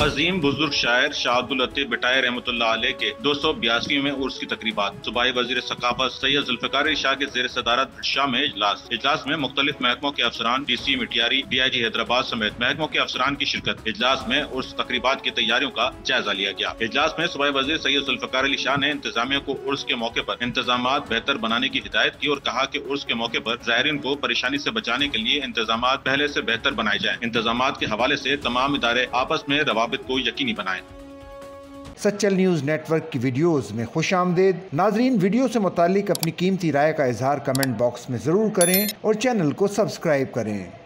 अजीम बुजुर्ग शायर शाह अब्दुल लतीफ भट्टाई रहमतुल्लाह अलैह के 282वें उर्स की तकरीबात। सूबाई वजीर सकाफत सैयद जुल्फिकार अली शाह की जेर सदारत शाह में इजलास में मुख्तलिफ महकमों के अफसरान, DC मिटियारी, DIG हैदराबाद समेत महकमों के अफसरान की शिरकत। इजलास में उर्स तकरीबात की तैयारियों का जायजा लिया गया। इजलास में सूबाई वजीर सैयद जुल्फिकार अली शाह ने इंतजामिया को उर्स के मौके पर इंतजामात बेहतर बनाने की हिदायत की और कहा कि उर्स के मौके पर ज़ायरीन को परेशानी से बचाने के लिए इंतजामात पहले से बेहतर बनाए जाएं। इंतजामात के हवाले से तमाम इदारे आपस में रवाबित को यकीनी बनाएं। सच्चल न्यूज़ नेटवर्क की वीडियोस में खुशामदीद। नाजरीन, वीडियो से मुतालिक अपनी कीमती राय का इजहार कमेंट बॉक्स में ज़रूर करें और चैनल को सब्सक्राइब करें।